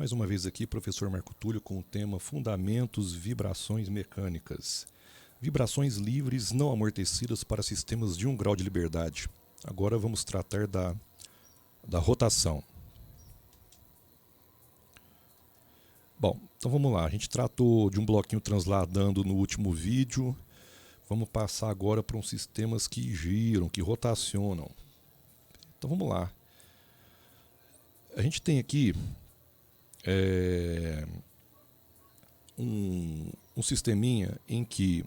Mais uma vez aqui, professor Marco Túlio, com o tema Fundamentos Vibrações Mecânicas. Vibrações livres não amortecidas para sistemas de 1 grau de liberdade. Agora vamos tratar da rotação. Bom, então vamos lá. A gente tratou de um bloquinho transladando no último vídeo. Vamos passar agora para uns sistemas que giram, que rotacionam. Então vamos lá. A gente tem aqui um sisteminha em que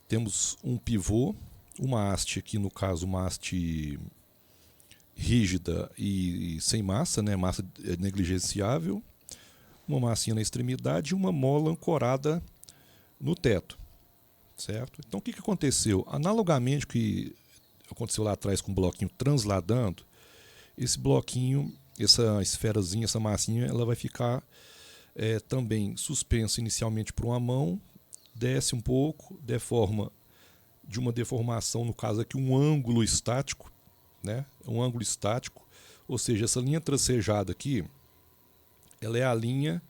temos um pivô, uma haste aqui, no caso uma haste rígida e sem massa, né? Massa negligenciável, uma massinha na extremidade e uma mola ancorada no teto, certo? Então o que aconteceu? Analogamente ao que aconteceu lá atrás com o bloquinho transladando, esse bloquinho, essa esferazinha, essa massinha, ela vai ficar também suspensa inicialmente por uma mão, desce um pouco, deforma de uma deformação, no caso aqui um ângulo estático, né? Um ângulo estático, ou seja, essa linha tracejada aqui, ela é a linha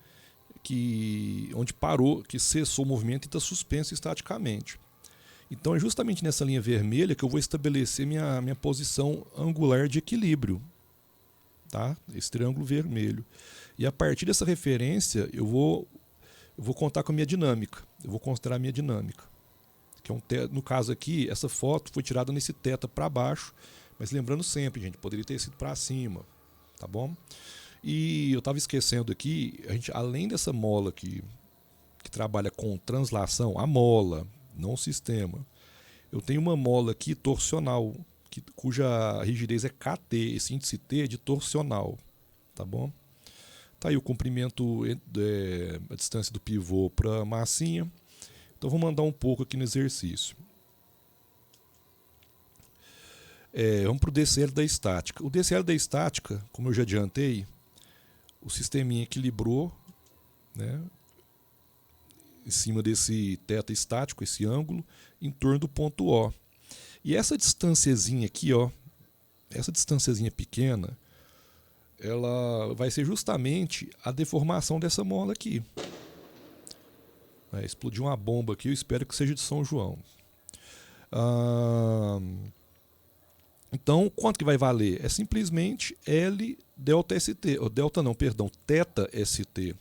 onde parou, que cessou o movimento e está suspensa estaticamente. Então é justamente nessa linha vermelha que eu vou estabelecer minha posição angular de equilíbrio, tá? Esse triângulo vermelho. E a partir dessa referência eu vou contar com a minha dinâmica. Eu vou considerar a minha dinâmica. Que é no caso aqui, essa foto foi tirada nesse θ para baixo, mas lembrando sempre, gente, poderia ter sido para cima, tá bom? E eu estava esquecendo aqui, a gente, além dessa mola que trabalha com translação, a mola, não o sistema, eu tenho uma mola aqui torsional, cuja rigidez é Kt, esse índice T é de torsional, tá bom? Tá aí o comprimento, a distância do pivô para a massinha. Então vou mandar um pouco aqui no exercício. Vamos para o DCL da estática. O DCL da estática, como eu já adiantei, o sisteminha equilibrou, né, em cima desse θ estático, esse ângulo, em torno do ponto O. E essa distânciazinha aqui, ó, essa distânciazinha pequena, ela vai ser justamente a deformação dessa mola aqui. Explodiu uma bomba aqui, eu espero que seja de São João. Então, quanto que vai valer? É simplesmente L delta ST, ou delta não, perdão, θ ST.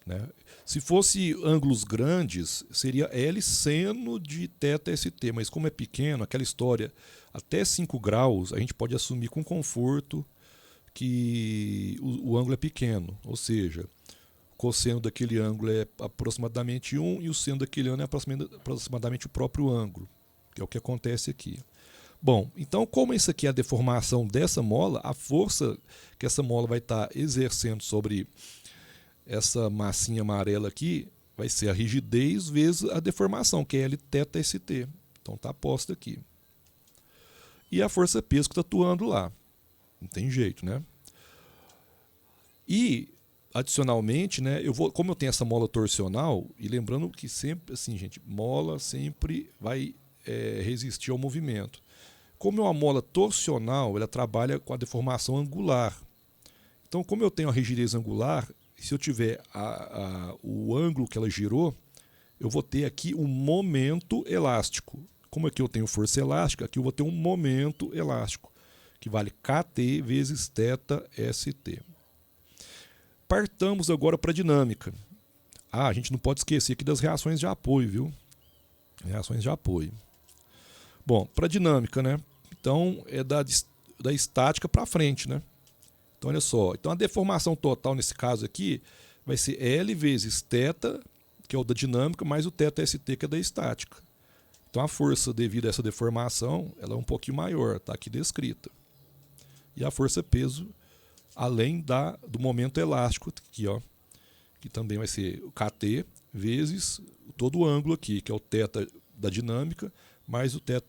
Né? Se fosse ângulos grandes, seria L seno de θ ST, mas como é pequeno, aquela história, até 5 graus, a gente pode assumir com conforto que o ângulo é pequeno, ou seja, o cosseno daquele ângulo é aproximadamente 1 e o seno daquele ângulo é aproximadamente o próprio ângulo, que é o que acontece aqui. Bom, então como isso aqui é a deformação dessa mola, a força que essa mola vai estar exercendo sobre essa massinha amarela aqui vai ser a rigidez vezes a deformação, que é L θ ST. Então está posta aqui. E a força-peso que está atuando lá. Não tem jeito, né? E, adicionalmente, né, como eu tenho essa mola torsional, e lembrando que sempre, assim, gente, mola sempre vai resistir ao movimento. Como é uma mola torsional, ela trabalha com a deformação angular. Então, como eu tenho a rigidez angular, se eu tiver o ângulo que ela girou, eu vou ter aqui um momento elástico. Como aqui eu tenho força elástica, aqui eu vou ter um momento elástico, que vale Kt vezes θ ST. Partamos agora para a dinâmica. A gente não pode esquecer aqui das reações de apoio, viu? Reações de apoio. Bom, para a dinâmica, né? Então é da estática para frente, né? Então olha só, então a deformação total nesse caso aqui vai ser L vezes θ, que é o da dinâmica, mais o θ ST, que é da estática. Então a força devido a essa deformação, ela é um pouquinho maior, está aqui descrita. E a força-peso, além do momento elástico aqui, ó, que também vai ser o Kt vezes todo o ângulo aqui, que é o θ da dinâmica, mais o θ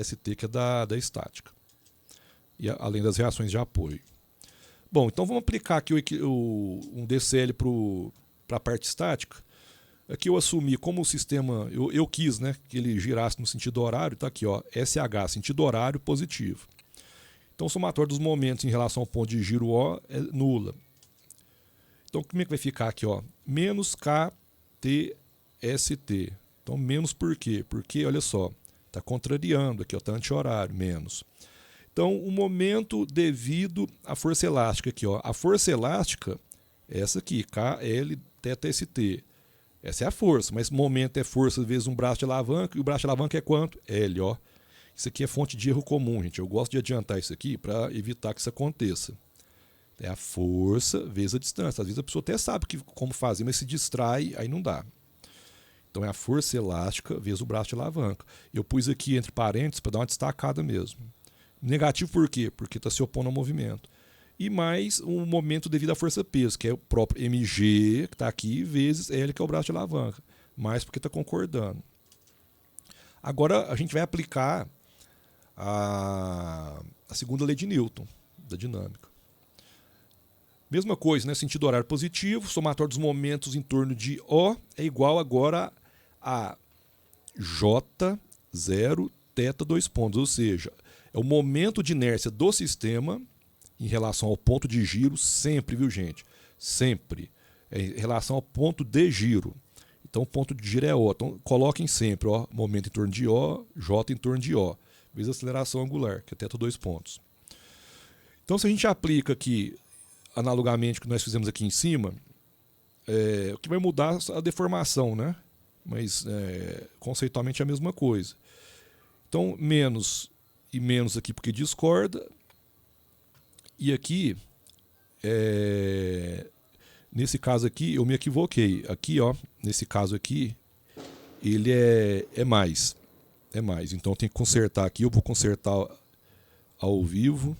ST, que é da estática. E além das reações de apoio. Bom, então vamos aplicar aqui um DCL para a parte estática. Aqui eu assumi como o sistema, eu quis, né, que ele girasse no sentido horário, está aqui, ó, SH, sentido horário positivo. Então, o somatório dos momentos em relação ao ponto de giro O é nula. Então, como é que vai ficar aqui? Ó? Menos KTST. Então, menos por quê? Porque, olha só, está contrariando aqui, está anti-horário, menos. Então, o momento devido à força elástica aqui. Ó. A força elástica é essa aqui, KL θST. Essa é a força, mas momento é força vezes um braço de alavanca, e o braço de alavanca é quanto? L, ó. Isso aqui é fonte de erro comum, gente. Eu gosto de adiantar isso aqui para evitar que isso aconteça. É a força vezes a distância. Às vezes a pessoa até sabe como fazer, mas se distrai, aí não dá. Então é a força elástica vezes o braço de alavanca. Eu pus aqui entre parênteses para dar uma destacada mesmo. Negativo por quê? Porque está se opondo ao movimento. E mais um momento devido à força-peso, que é o próprio mg, que está aqui, vezes L, que é o braço de alavanca. Mais porque está concordando. Agora a gente vai aplicar a segunda lei de Newton, da dinâmica. Mesma coisa, né? Sentido horário positivo, somatório dos momentos em torno de O é igual agora a J0 θ 2 pontos, ou seja, é o momento de inércia do sistema em relação ao ponto de giro, sempre, viu, gente? Sempre. É em relação ao ponto de giro. Então, o ponto de giro é O. Então, coloquem sempre, ó, momento em torno de O, J em torno de O, vezes a aceleração angular, que é θ 2 pontos. Então, se a gente aplica aqui, analogamente, o que nós fizemos aqui em cima, o que vai mudar é a deformação, né? Mas, conceitualmente, é a mesma coisa. Então, menos e menos aqui porque discorda. E aqui, nesse caso aqui, eu me equivoquei. Aqui, ó, nesse caso aqui, ele é mais. É mais. Então, eu tenho que consertar aqui. Eu vou consertar ao vivo.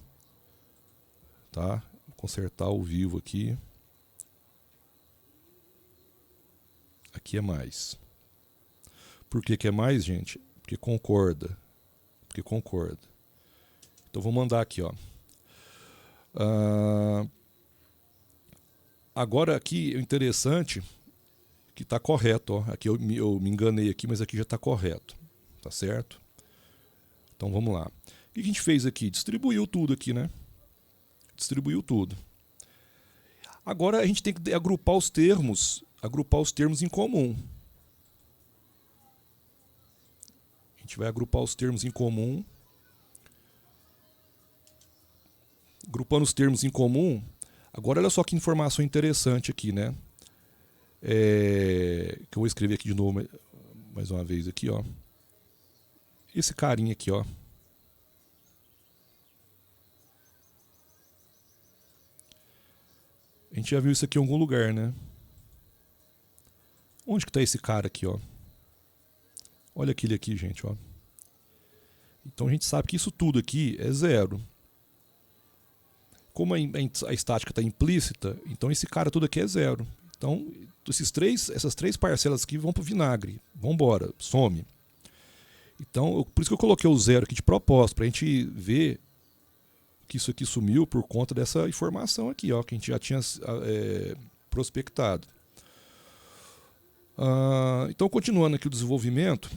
Tá? Vou consertar ao vivo aqui. Aqui é mais. Por que que é mais, gente? Porque concorda. Porque concorda. Então, vou mandar aqui, ó. Agora aqui, o interessante que está correto. Ó. Aqui eu me enganei aqui, mas aqui já está correto. Tá certo? Então, vamos lá. O que a gente fez aqui? Distribuiu tudo aqui, né? Distribuiu tudo. Agora a gente tem que agrupar os termos em comum. A gente vai agrupar os termos em comum. Agrupando os termos em comum. Agora olha só que informação interessante aqui, né? Que eu vou escrever aqui de novo mais uma vez aqui, ó. Esse carinha aqui, ó. A gente já viu isso aqui em algum lugar, né? Onde que está esse cara aqui, ó? Olha aquele aqui, gente, ó. Então a gente sabe que isso tudo aqui é zero. Como a estática está implícita, então esse cara tudo aqui é zero. Então essas três parcelas aqui vão para o vinagre. Vão embora, some. Então, por isso que eu coloquei o zero aqui de propósito, para a gente ver que isso aqui sumiu por conta dessa informação aqui, ó, que a gente já tinha prospectado. Então, continuando aqui o desenvolvimento,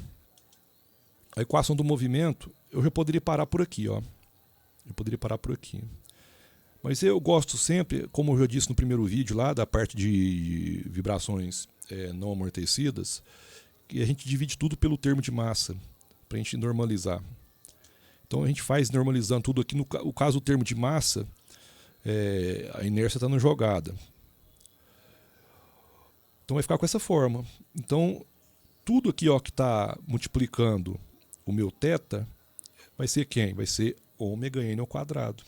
a equação do movimento, eu já poderia parar por aqui, ó. Eu poderia parar por aqui. Mas eu gosto sempre, como eu já disse no primeiro vídeo lá, da parte de vibrações não amortecidas, que a gente divide tudo pelo termo de massa, para a gente normalizar. Então a gente faz normalizando tudo aqui. No caso do termo de massa, a inércia está na jogada. Então vai ficar com essa forma. Então tudo aqui, ó, que está multiplicando o meu θ vai ser quem? Vai ser ômega n ao quadrado.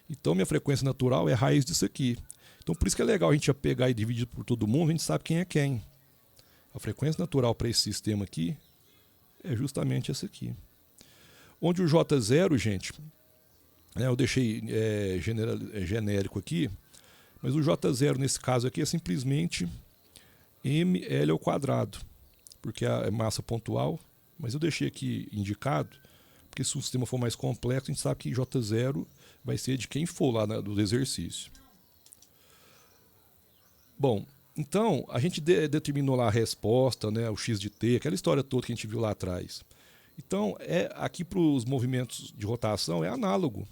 Então minha frequência natural é a raiz disso aqui. Então por isso que é legal a gente já pegar e dividir por todo mundo, a gente sabe quem é quem. A frequência natural para esse sistema aqui é justamente essa aqui. Onde o J0, gente, eu deixei genérico aqui, mas o J0 nesse caso aqui é simplesmente ml ao quadrado, porque é massa pontual, mas eu deixei aqui indicado, porque se o sistema for mais complexo, a gente sabe que J0 vai ser de quem for lá do exercício. Bom, então a gente determinou lá a resposta, né, o x de t, aquela história toda que a gente viu lá atrás. Então, aqui para os movimentos de rotação é análogo.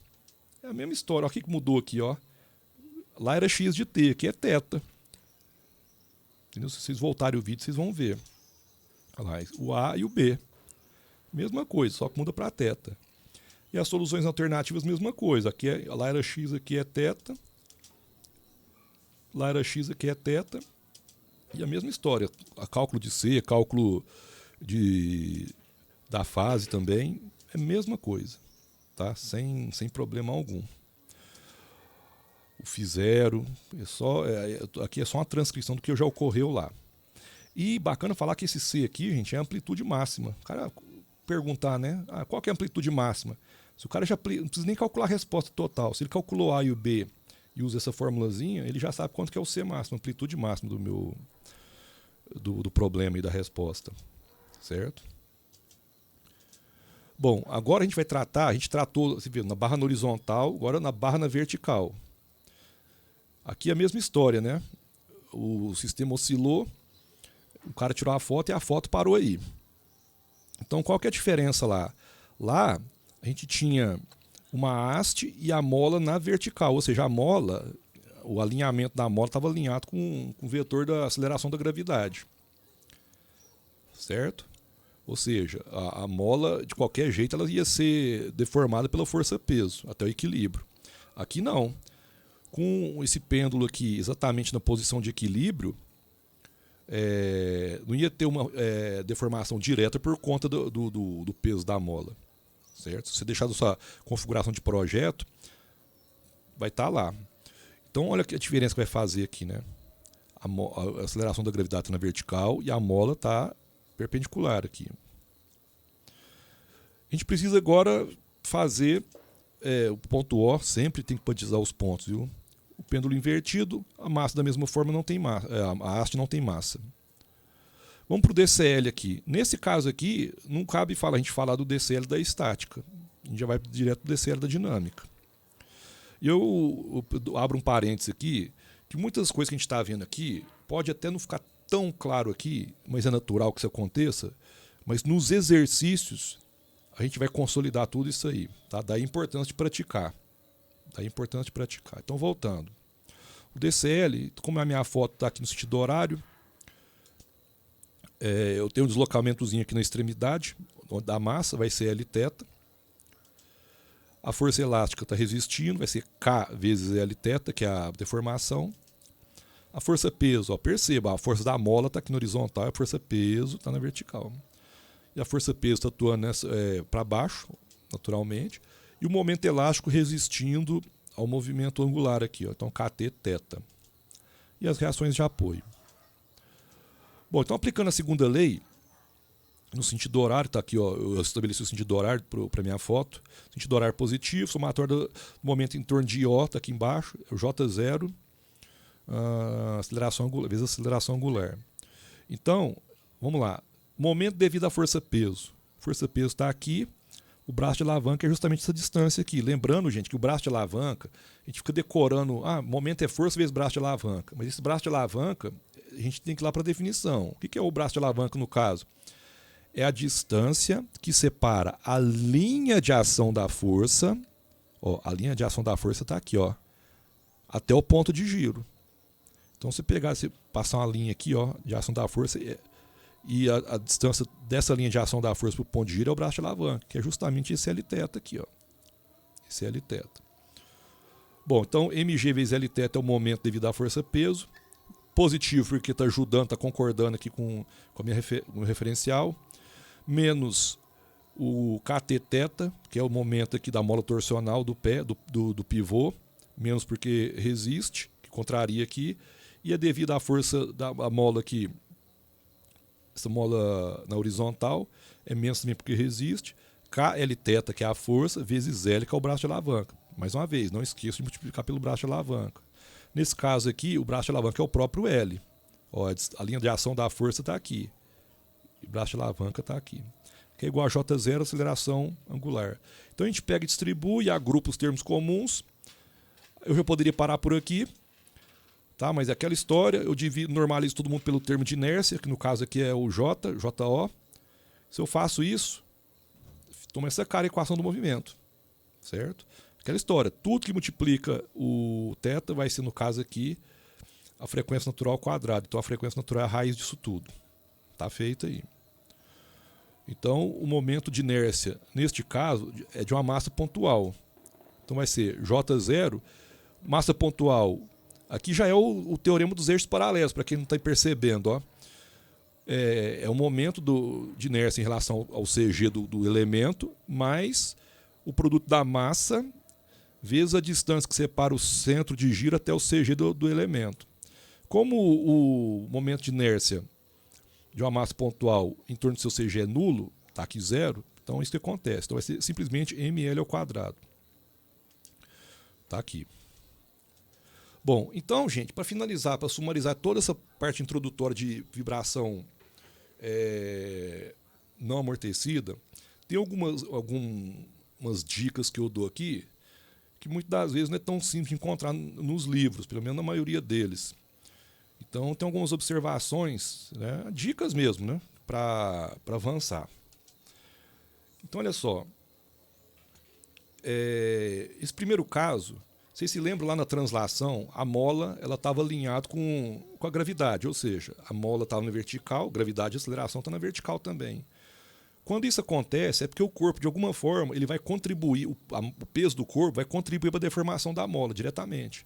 É a mesma história. Olha o que mudou aqui, ó. Lá era x de t, aqui é θ. Entendeu? Se vocês voltarem o vídeo, vocês vão ver. Olha lá, o A e o B. Mesma coisa, só que muda para θ. E as soluções alternativas, mesma coisa. Aqui lá era x, aqui é θ. Lá era x, aqui é θ. E a mesma história. A cálculo de C, cálculo da fase também, é a mesma coisa. Tá? Sem problema algum. O φ zero, aqui é só uma transcrição do que já ocorreu lá. E bacana falar que esse C aqui, gente, é a amplitude máxima. O cara perguntar, né? Qual que é a amplitude máxima? Se o cara já não precisa nem calcular a resposta total. Se ele calculou A e o B e usa essa formulazinha, ele já sabe quanto que é o C máximo, a amplitude máxima do problema e da resposta. Certo? Bom, agora a gente vai tratar, a gente tratou, você viu, na barra na horizontal, agora na barra na vertical. Aqui é a mesma história, né? O sistema oscilou, o cara tirou a foto e a foto parou aí. Então, qual que é a diferença lá? Lá, a gente tinha uma haste e a mola na vertical, ou seja, a mola, o alinhamento da mola estava alinhado com o vetor da aceleração da gravidade. Certo? Ou seja, a mola, de qualquer jeito, ela ia ser deformada pela força-peso, até o equilíbrio. Aqui não. Com esse pêndulo aqui exatamente na posição de equilíbrio, não ia ter uma deformação direta por conta do peso da mola. Certo? Se você deixar da sua configuração de projeto, vai estar lá. Então, olha a diferença que vai fazer aqui, né? A aceleração da gravidade está na vertical e a mola está perpendicular aqui. A gente precisa agora fazer o ponto O, sempre tem que quantizar os pontos, viu? O pêndulo invertido, a massa da mesma forma não tem massa, a haste não tem massa. Vamos para o DCL aqui. Nesse caso aqui, não cabe a gente falar do DCL da estática. A gente já vai direto para o DCL da dinâmica. E eu abro um parênteses aqui, que muitas coisas que a gente está vendo aqui, pode até não ficar tão claro aqui, mas é natural que isso aconteça, mas nos exercícios a gente vai consolidar tudo isso aí. Tá? Daí a importância de praticar. Então, voltando. O DCL, como a minha foto está aqui no sentido horário, eu tenho um deslocamentozinho aqui na extremidade da massa, vai ser Lθ. A força elástica está resistindo, vai ser K vezes Lθ, que é a deformação. A força-peso, perceba, a força da mola está aqui na horizontal, a força-peso está na vertical. E a força-peso está atuando para baixo, naturalmente. E o momento elástico resistindo ao movimento angular aqui, ó. Então, Kt, θ. E as reações de apoio. Bom, então aplicando a segunda lei, no sentido horário, está aqui, ó, eu estabeleci o sentido horário para a minha foto. Sentido horário positivo, somatório do momento em torno de I, está aqui embaixo, é o J0, aceleração angular, vezes aceleração angular. Então, vamos lá. Momento devido à força-peso. Força-peso está aqui. O braço de alavanca é justamente essa distância aqui. Lembrando, gente, que o braço de alavanca, a gente fica decorando, momento é força vezes braço de alavanca. Mas esse braço de alavanca, a gente tem que ir lá para a definição. O que é o braço de alavanca no caso? É a distância que separa a linha de ação da força, ó, a linha de ação da força está aqui, ó, até o ponto de giro. Então, se passar uma linha aqui, ó, de ação da força, e a distância dessa linha de ação da força para o ponto de giro é o braço de alavanca, que é justamente esse Lθ aqui, ó. Esse Lθ. Bom, então mg vezes Lθ é o momento devido à força-peso. Positivo porque está ajudando, está concordando aqui com o meu referencial. Menos o Ktθ, que é o momento aqui da mola torsional do pé, do pivô. Menos porque resiste, que contraria aqui. E é devido à força da mola aqui, essa mola na horizontal, é menos também porque resiste. KLθ, que é a força, vezes L, que é o braço de alavanca. Mais uma vez, não esqueça de multiplicar pelo braço de alavanca. Nesse caso aqui, o braço de alavanca é o próprio L. Ó, a linha de ação da força está aqui. E o braço de alavanca está aqui. Que é igual a J0, aceleração angular. Então a gente pega e distribui, agrupa os termos comuns. Eu já poderia parar por aqui. Tá? Mas é aquela história, eu normalizo todo mundo pelo termo de inércia, que no caso aqui é o J, JO. Se eu faço isso, Toma essa cara a equação do movimento, certo? Aquela história, tudo que multiplica o θ vai ser, no caso aqui, a frequência natural ao quadrado. Então a frequência natural é a raiz disso tudo. Está feito aí. Então o momento de inércia, neste caso, é de uma massa pontual. Então vai ser J0, massa pontual. Aqui já é o teorema dos eixos paralelos, para quem não está percebendo. Ó. É o momento de inércia em relação ao CG do elemento, mais o produto da massa vezes a distância que separa o centro de giro até o CG do elemento. Como o momento de inércia de uma massa pontual em torno do seu CG é nulo, está aqui zero, então é isso que acontece. Então vai ser simplesmente ml ao quadrado. Está aqui. Bom, então, gente, para finalizar, para sumarizar toda essa parte introdutória de vibração não amortecida, tem algumas dicas que eu dou aqui, que muitas das vezes não é tão simples de encontrar nos livros, pelo menos na maioria deles. Então tem algumas observações, né, dicas mesmo, né, para avançar. Então olha só, esse primeiro caso, vocês se lembram lá na translação, a mola estava alinhada com a gravidade, ou seja, a mola estava na vertical, gravidade e aceleração estão na vertical também. Quando isso acontece, é porque o corpo, de alguma forma, ele vai contribuir, o peso do corpo vai contribuir para a deformação da mola diretamente.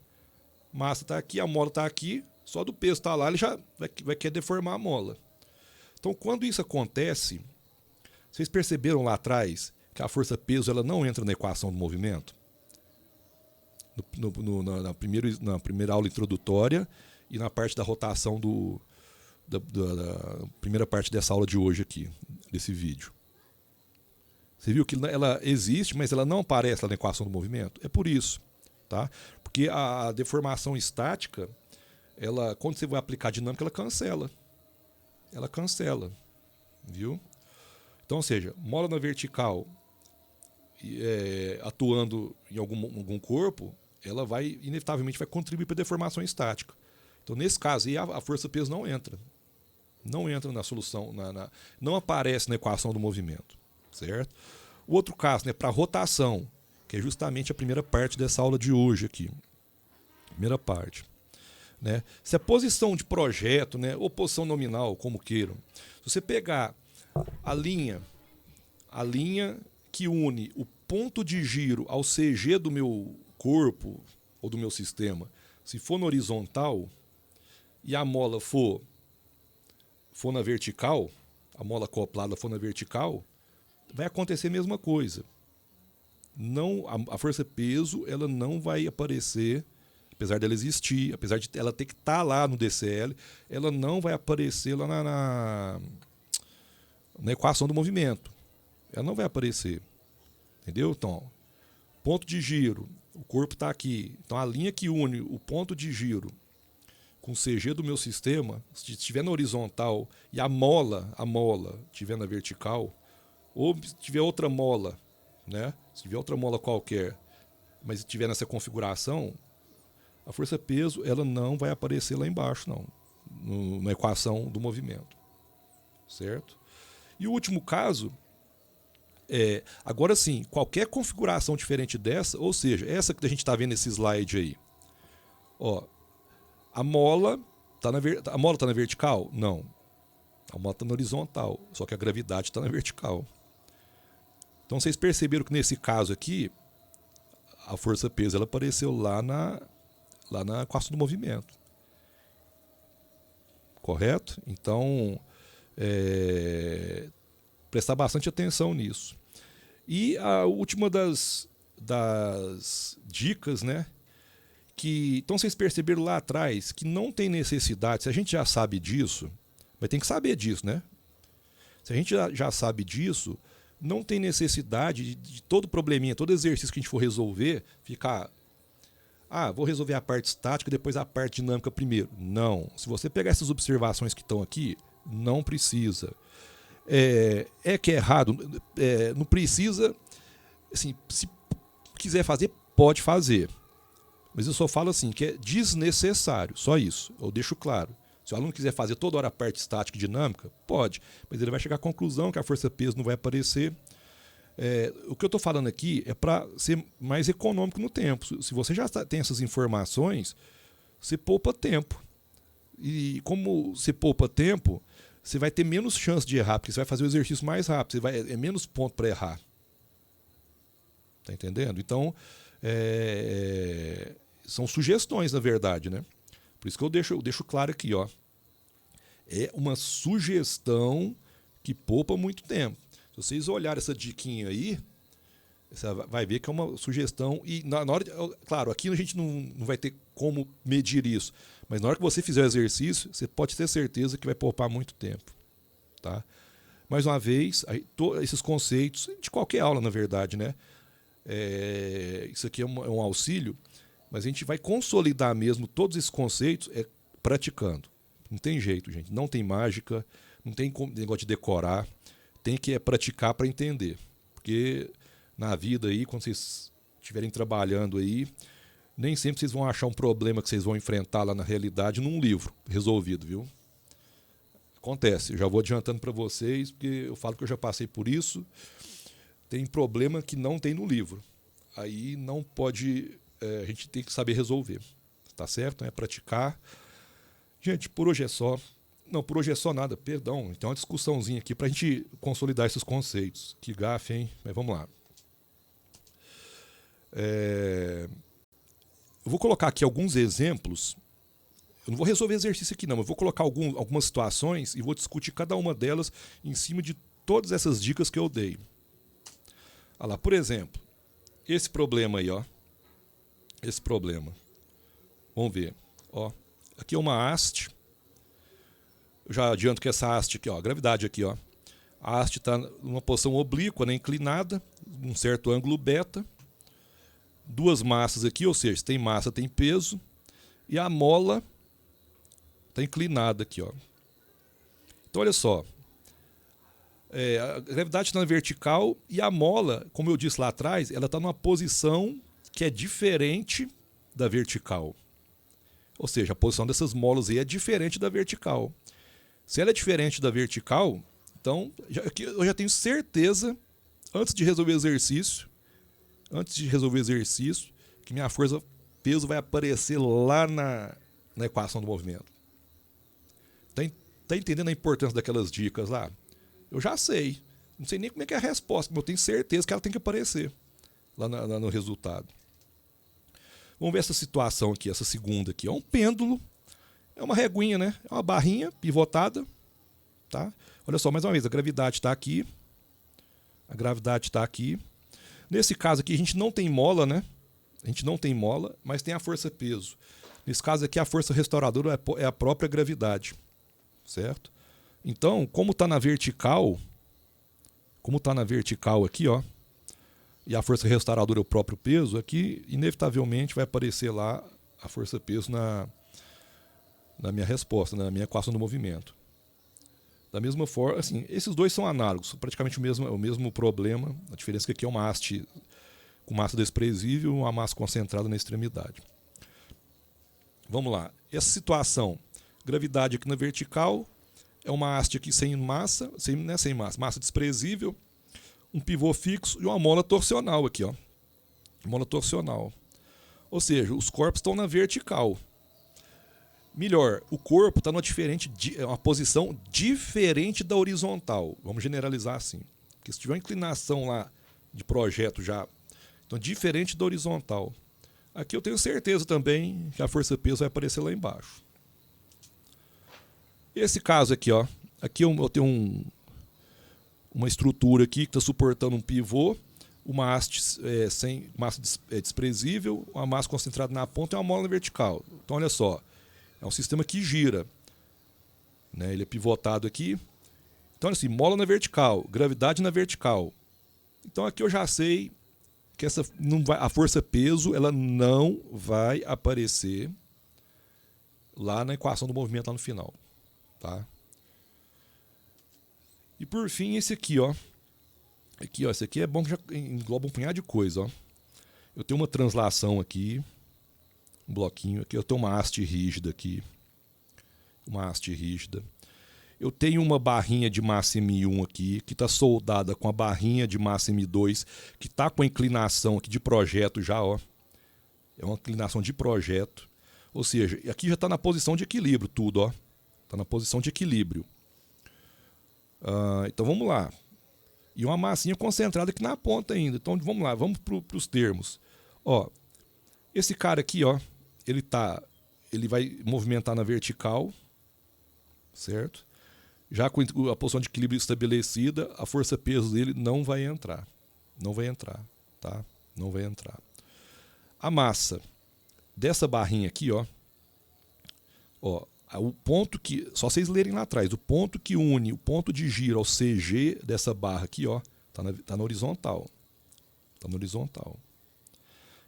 A massa está aqui, a mola está aqui, só do peso estar lá, ele já vai querer deformar a mola. Então, quando isso acontece, vocês perceberam lá atrás que a força-peso ela não entra na equação do movimento? Na primeira aula introdutória e na parte da rotação da primeira parte dessa aula de hoje aqui, desse vídeo. Você viu que ela existe, mas ela não aparece lá na equação do movimento? É por isso, tá? Porque a deformação estática, quando você vai aplicar a dinâmica, ela cancela. Ela cancela, viu? Então, ou seja, mola na vertical atuando em algum corpo, ela inevitavelmente vai contribuir para a deformação estática. Então, nesse caso aí, a força-peso não entra. Não entra na solução, não aparece na equação do movimento, certo? O outro caso, né, para rotação, que é justamente a primeira parte dessa aula de hoje aqui. Primeira parte. Né? Se a posição de projeto, né, ou posição nominal, como queiram, se você pegar a linha que une o ponto de giro ao CG do meu corpo ou do meu sistema, se for na horizontal e a mola for na vertical, a mola acoplada for na vertical, vai acontecer a mesma coisa. A força-peso ela não vai aparecer, apesar dela existir, apesar de ela ter que estar lá no DCL, ela não vai aparecer lá na equação do movimento. Ela não vai aparecer. Entendeu? Então, ponto de giro, o corpo está aqui. Então, a linha que une o ponto de giro com o CG do meu sistema, se estiver na horizontal e a mola estiver na vertical, ou se tiver outra mola, né? Se tiver outra mola qualquer, mas estiver nessa configuração, a força-peso ela não vai aparecer lá embaixo, não, na equação do movimento. Certo? E o último caso agora sim, qualquer configuração diferente dessa, ou seja, essa que a gente está vendo nesse slide aí, ó, a mola está na vertical? Não. A mola está na horizontal, só que a gravidade está na vertical. Então vocês perceberam que nesse caso aqui, a força-peso ela apareceu lá na equação do movimento. Correto? Então, prestar bastante atenção nisso. E a última das dicas, né? Então vocês perceberam lá atrás que não tem necessidade, se a gente já sabe disso, mas tem que saber disso, né? Se a gente já sabe disso, não tem necessidade de todo probleminha, todo exercício que a gente for resolver, ficar... vou resolver a parte estática, depois a parte dinâmica primeiro. Não. Se você pegar essas observações que estão aqui, não precisa. Que é errado, não precisa, assim, se quiser fazer, pode fazer. Mas eu só falo assim, que é desnecessário, só isso, eu deixo claro. Se o aluno quiser fazer toda hora a parte estática e dinâmica, pode, mas ele vai chegar à conclusão que a força-peso não vai aparecer, O que eu estou falando aqui é para ser mais econômico no tempo. Se você já tem essas informações, você poupa tempo. E como você poupa tempo, você vai ter menos chance de errar, porque você vai fazer o exercício mais rápido, é menos ponto para errar. Tá entendendo? Então, são sugestões, na verdade, né? Por isso que eu deixo claro aqui, ó. É uma sugestão que poupa muito tempo. Se vocês olharem essa diquinha aí, você vai ver que é uma sugestão. E na hora claro, aqui a gente não vai ter como medir isso. Mas na hora que você fizer o exercício, você pode ter certeza que vai poupar muito tempo. Tá? Mais uma vez, esses conceitos, de qualquer aula, na verdade, né? Isso aqui é um auxílio, mas a gente vai consolidar mesmo todos esses conceitos praticando. Não tem jeito, gente. Não tem mágica, não tem negócio de decorar. Tem que praticar para entender. Porque na vida aí, quando vocês estiverem trabalhando aí, nem sempre vocês vão achar um problema que vocês vão enfrentar lá na realidade num livro resolvido, viu? Acontece, eu já vou adiantando para vocês, porque eu falo que eu já passei por isso. Tem problema que não tem no livro. Aí não pode, a gente tem que saber resolver. Tá certo? É praticar. Gente, por hoje é só. Não, por hoje é só nada, perdão. Então, uma discussãozinha aqui para a gente consolidar esses conceitos. Que gafe, hein? Mas vamos lá. Eu vou colocar aqui alguns exemplos. Eu não vou resolver exercício aqui, não. Eu vou colocar algumas situações e vou discutir cada uma delas em cima de todas essas dicas que eu dei. Olha lá, por exemplo, esse problema aí, ó. Esse problema. Vamos ver. Ó, aqui é uma haste. Eu já adianto que essa haste aqui, ó, a gravidade aqui, ó. A haste está numa posição oblíqua, né, inclinada, num certo ângulo beta. Duas massas aqui, ou seja, tem massa, tem peso. E a mola está inclinada aqui, ó. Então, olha só. A gravidade está na vertical e a mola, como eu disse lá atrás, ela está numa posição que é diferente da vertical. Ou seja, a posição dessas molas aí é diferente da vertical. Se ela é diferente da vertical, então eu já tenho certeza, antes de resolver o exercício, que minha força peso vai aparecer lá na equação do movimento. Tá entendendo a importância daquelas dicas lá? Eu já sei. Não sei nem como é que é a resposta, mas eu tenho certeza que ela tem que aparecer lá no resultado. Vamos ver essa situação aqui, essa segunda aqui. É um pêndulo. É uma reguinha, né? É uma barrinha pivotada. Tá? Olha só, mais uma vez, a gravidade está aqui. A gravidade está aqui. Nesse caso aqui, a gente não tem mola, né? A gente não tem mola, mas tem a força-peso. Nesse caso aqui, a força restauradora é a própria gravidade. Certo? Então, como está na vertical aqui, ó, e a força restauradora é o próprio peso, aqui, inevitavelmente, vai aparecer lá a força-peso na minha resposta, na minha equação do movimento. Da mesma forma, assim, esses dois são análogos, praticamente o mesmo problema. A diferença é que aqui é uma haste com massa desprezível e uma massa concentrada na extremidade. Vamos lá. Essa situação, gravidade aqui na vertical, é uma haste aqui sem massa, massa desprezível, um pivô fixo e uma mola torsional aqui, ó. Mola torsional. Ou seja, os corpos estão na vertical. Melhor, o corpo está uma posição diferente da horizontal. Vamos generalizar assim. Porque se tiver uma inclinação lá de projeto já, então diferente da horizontal. Aqui eu tenho certeza também que a força-peso vai aparecer lá embaixo. Esse caso aqui, ó. Aqui eu tenho uma estrutura aqui que está suportando um pivô, uma haste sem massa desprezível, uma massa concentrada na ponta e uma mola vertical. Então, olha só. É um sistema que gira. Né? Ele é pivotado aqui. Então, assim, mola na vertical, gravidade na vertical. Então, aqui eu já sei que a força-peso ela não vai aparecer lá na equação do movimento lá no final. Tá? E por fim, esse aqui, ó. Esse aqui é bom que já engloba um punhado de coisa, ó. Eu tenho uma translação aqui, um bloquinho aqui, eu tenho uma haste rígida aqui. Uma haste rígida. eu tenho uma barrinha de massa M1 aqui, que está soldada com a barrinha de massa M2, que está com a inclinação aqui de projeto já, ó. É uma inclinação de projeto. Ou seja, aqui já está na posição de equilíbrio tudo, ó. Está na posição de equilíbrio. Então vamos lá. E uma massinha concentrada aqui na ponta ainda. Então vamos lá, vamos para os termos. Ó, esse cara aqui, ó, ele vai movimentar na vertical, certo? Já com a posição de equilíbrio estabelecida, a força-peso dele não vai entrar. Não vai entrar, tá? Não vai entrar. A massa dessa barrinha aqui, ó, o ponto que, só vocês lerem lá atrás, o ponto que une o ponto de giro ao CG dessa barra aqui, ó, tá na horizontal. Tá na horizontal.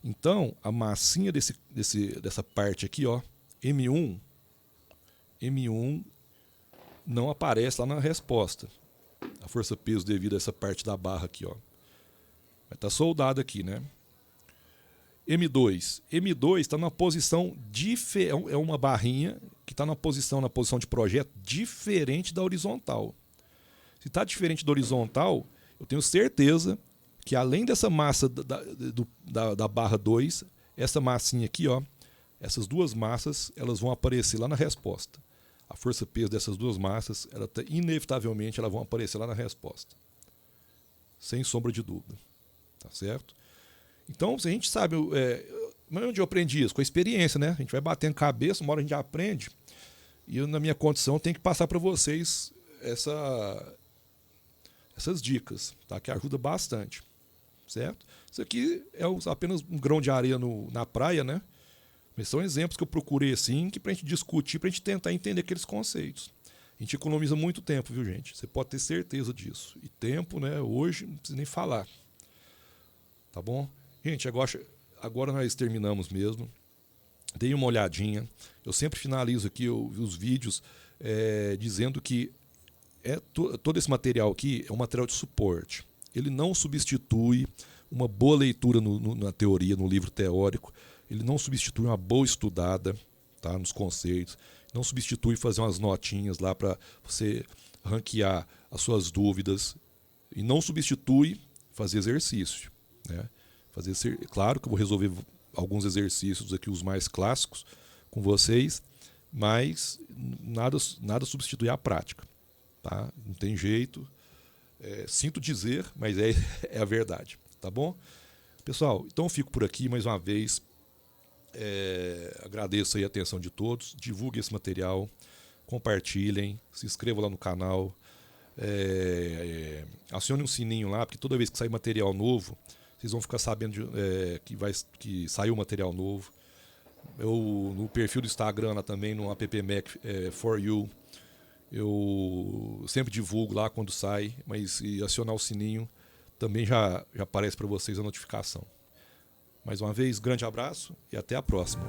Então, a massinha dessa parte aqui, ó, M1 não aparece lá na resposta. A força-peso devido a essa parte da barra aqui, ó. Vai estar soldado aqui, né? M2 está numa posição diferente, é uma barrinha que está na posição de projeto diferente da horizontal. Se está diferente da horizontal, eu tenho certeza que além dessa massa da barra 2, essa massinha aqui, ó, essas duas massas, elas vão aparecer lá na resposta. A força-peso dessas duas massas, inevitavelmente, elas vão aparecer lá na resposta. Sem sombra de dúvida. Tá certo? Então, se a gente sabe... Mas onde eu aprendi isso? Com a experiência, né? A gente vai batendo cabeça, uma hora a gente aprende. E eu, na minha condição, tenho que passar para vocês essas dicas, tá? Que ajuda bastante. Certo? Isso aqui é apenas um grão de areia na praia, né? Mas são exemplos que eu procurei assim, que pra gente discutir, pra gente tentar entender aqueles conceitos. A gente economiza muito tempo, viu, gente? Você pode ter certeza disso. E tempo, né? Hoje, não precisa nem falar. Tá bom? Gente, agora nós terminamos mesmo. Deem uma olhadinha. Eu sempre finalizo aqui os vídeos dizendo que todo esse material aqui é um material de suporte. Ele não substitui uma boa leitura na teoria, no livro teórico. Ele não substitui uma boa estudada, tá, nos conceitos. Não substitui fazer umas notinhas lá para você ranquear as suas dúvidas. E não substitui fazer exercício, né? Claro que eu vou resolver alguns exercícios aqui, os mais clássicos, com vocês, mas nada substitui a prática. Tá? Não tem jeito. Sinto dizer, mas é a verdade. Tá bom? Pessoal, então eu fico por aqui mais uma vez. Agradeço aí a atenção de todos. Divulguem esse material, compartilhem, se inscrevam lá no canal, acione um sininho lá, porque toda vez que sair material novo, vocês vão ficar sabendo que saiu material novo. No perfil do Instagram lá também, no appmac for you, eu sempre divulgo lá quando sai, mas se acionar o sininho também já aparece para vocês a notificação. Mais uma vez, grande abraço e até a próxima.